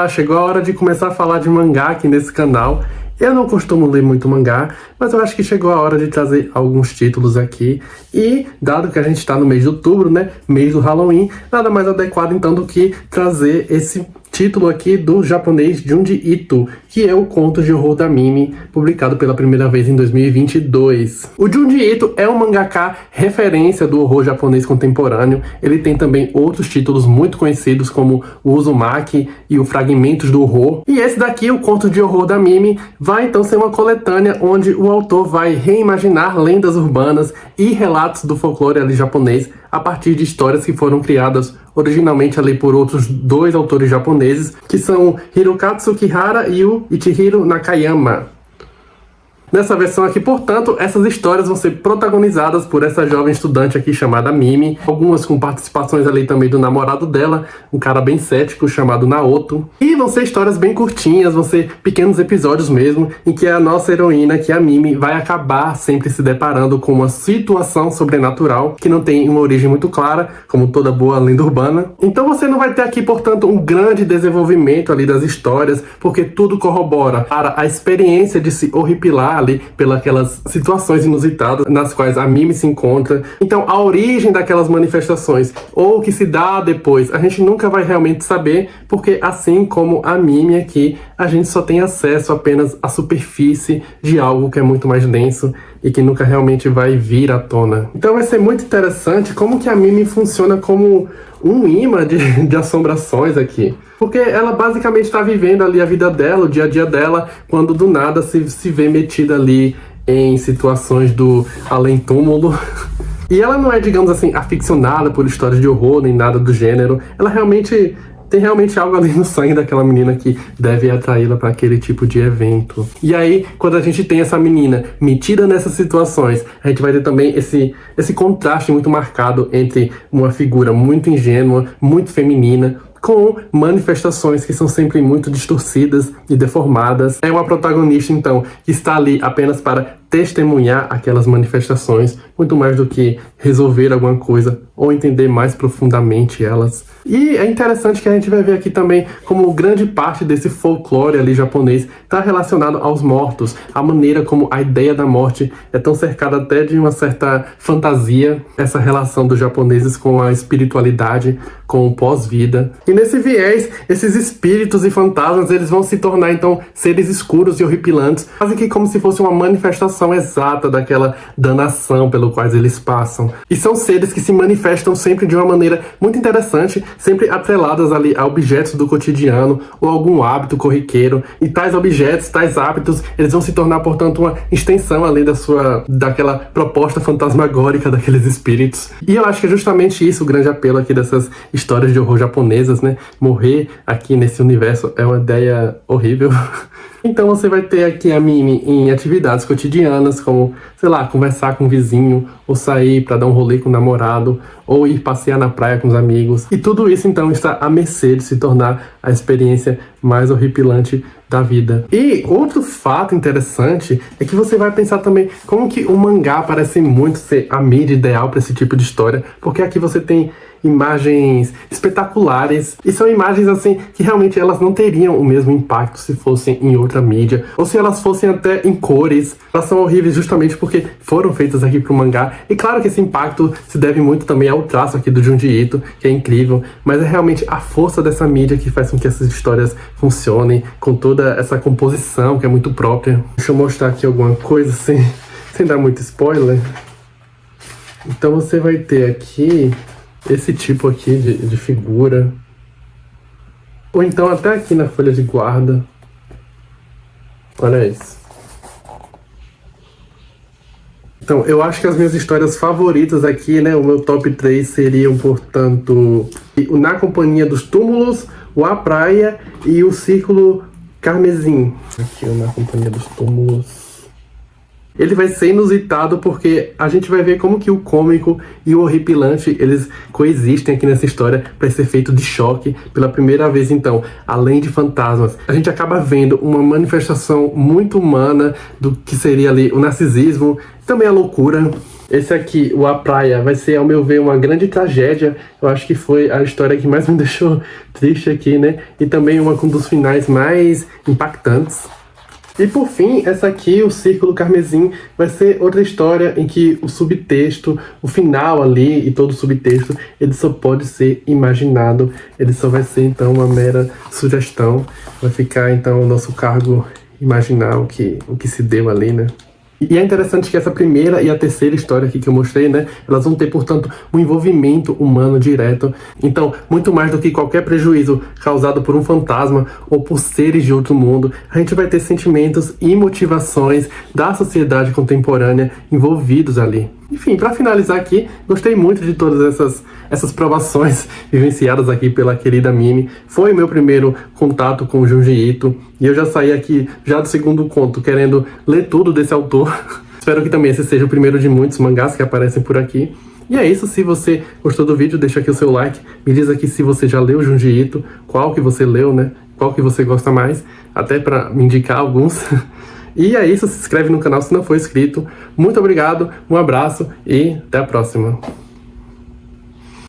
Olá, chegou a hora de começar a falar de mangá aqui nesse canal. Eu não costumo ler muito mangá, mas eu acho que chegou a hora de trazer alguns títulos aqui. E, dado que a gente está no mês de outubro, né, mês do Halloween, nada mais adequado então do que trazer esse título aqui do japonês Junji Ito, que é o conto de horror da Mimi, publicado pela primeira vez em 2022. O Junji Ito é um mangaka referência do horror japonês contemporâneo. Ele tem também outros títulos muito conhecidos, como o Uzumaki e o Fragmentos do Horror. E esse daqui, o conto de horror da Mimi, vai então ser uma coletânea onde o autor vai reimaginar lendas urbanas e relatos do folclore ali japonês a partir de histórias que foram criadas originalmente ali por outros dois autores japoneses, que são Hirokatsu Kihara e o Ichihiro Nakayama. Nessa versão aqui, portanto, essas histórias vão ser protagonizadas por essa jovem estudante aqui chamada Mimi, algumas com participações ali também do namorado dela, um cara bem cético chamado Naoto. E vão ser histórias bem curtinhas, vão ser pequenos episódios mesmo, em que a nossa heroína, que é a Mimi, vai acabar sempre se deparando com uma situação sobrenatural que não tem uma origem muito clara, como toda boa lenda urbana. Então você não vai ter aqui, portanto, um grande desenvolvimento ali das histórias, porque tudo corrobora para a experiência de se horripilar ali pelas situações inusitadas nas quais a Mimi se encontra. Então a origem daquelas manifestações, ou o que se dá depois, a gente nunca vai realmente saber, porque assim como a Mimi aqui, a gente só tem acesso apenas à superfície de algo que é muito mais denso e que nunca realmente vai vir à tona. Então vai ser muito interessante como que a Mimi funciona como um imã de assombrações aqui. Porque ela basicamente está vivendo ali a vida dela, o dia a dia dela, quando do nada se vê metida ali em situações do além-túmulo. E ela não é, digamos assim, aficionada por histórias de horror, nem nada do gênero. Ela tem realmente algo ali no sangue daquela menina que deve atraí-la para aquele tipo de evento. E aí, quando a gente tem essa menina metida nessas situações, a gente vai ter também esse contraste muito marcado entre uma figura muito ingênua, muito feminina, com manifestações que são sempre muito distorcidas e deformadas. É uma protagonista, então, que está ali apenas para testemunhar aquelas manifestações, muito mais do que resolver alguma coisa ou entender mais profundamente elas. E é interessante que a gente vai ver aqui também como grande parte desse folclore ali japonês está relacionado aos mortos, a maneira como a ideia da morte é tão cercada até de uma certa fantasia, essa relação dos japoneses com a espiritualidade, com o pós-vida. E nesse viés, esses espíritos e fantasmas, eles vão se tornar então seres escuros e horripilantes, quase que como se fosse uma manifestação exata daquela danação pelo qual eles passam. E são seres que se manifestam sempre de uma maneira muito interessante, sempre atreladas ali a objetos do cotidiano ou algum hábito corriqueiro. E tais objetos, tais hábitos, eles vão se tornar, portanto, uma extensão ali daquela proposta fantasmagórica daqueles espíritos. E eu acho que é justamente isso o grande apelo aqui dessas histórias de horror japonesas, né? Morrer aqui nesse universo é uma ideia horrível. Então você vai ter aqui a Mimi em atividades cotidianas, como, sei lá, conversar com o vizinho, ou sair para dar um rolê com o namorado, ou ir passear na praia com os amigos. E tudo isso, então, está à mercê de se tornar a experiência mais horripilante da vida. E outro fato interessante é que você vai pensar também como que o mangá parece muito ser a mídia ideal para esse tipo de história, porque aqui você tem imagens espetaculares, e são imagens assim que realmente elas não teriam o mesmo impacto se fossem em outra mídia, ou se elas fossem até em cores. Elas são horríveis justamente porque foram feitas aqui pro mangá, e claro que esse impacto se deve muito também ao traço aqui do Junji Ito, que é incrível, mas é realmente a força dessa mídia que faz com que essas histórias funcionem, com toda essa composição que é muito própria. Deixa eu mostrar aqui alguma coisa sem dar muito spoiler. Então você vai ter aqui esse tipo aqui de figura, ou então até aqui na folha de guarda. Olha isso. Então, eu acho que as minhas histórias favoritas aqui, né, o meu top 3 seriam, portanto, o Na Companhia dos Túmulos, o A Praia e o Círculo Carmesim. Aqui, o Na Companhia dos Túmulos. Ele vai ser inusitado porque a gente vai ver como que o cômico e o horripilante, eles coexistem aqui nessa história para esse efeito de choque. Pela primeira vez, então, além de fantasmas, a gente acaba vendo uma manifestação muito humana do que seria ali o narcisismo, também a loucura. Esse aqui, o A Praia, vai ser, ao meu ver, uma grande tragédia. Eu acho que foi a história que mais me deixou triste aqui, né? E também um dos finais mais impactantes. E por fim, essa aqui, o Círculo Carmesim, vai ser outra história em que o subtexto, o final ali e todo o subtexto, ele só pode ser imaginado, ele só vai ser então uma mera sugestão, vai ficar então o nosso cargo imaginar o que se deu ali, né? E é interessante que essa primeira e a terceira história aqui que eu mostrei, né, elas vão ter, portanto, um envolvimento humano direto. Então, muito mais do que qualquer prejuízo causado por um fantasma ou por seres de outro mundo, a gente vai ter sentimentos e motivações da sociedade contemporânea envolvidos ali. Enfim, para finalizar aqui, gostei muito de todas essas provações vivenciadas aqui pela querida Mimi. Foi o meu primeiro contato com o Junji Ito e eu já saí aqui, já do segundo conto, querendo ler tudo desse autor. Espero que também esse seja o primeiro de muitos mangás que aparecem por aqui. E é isso, se você gostou do vídeo, deixa aqui o seu like, me diz aqui se você já leu Junji Ito, qual que você leu, né? Qual que você gosta mais, até para me indicar alguns. E é isso, se inscreve no canal se não for inscrito. Muito obrigado, um abraço e até a próxima.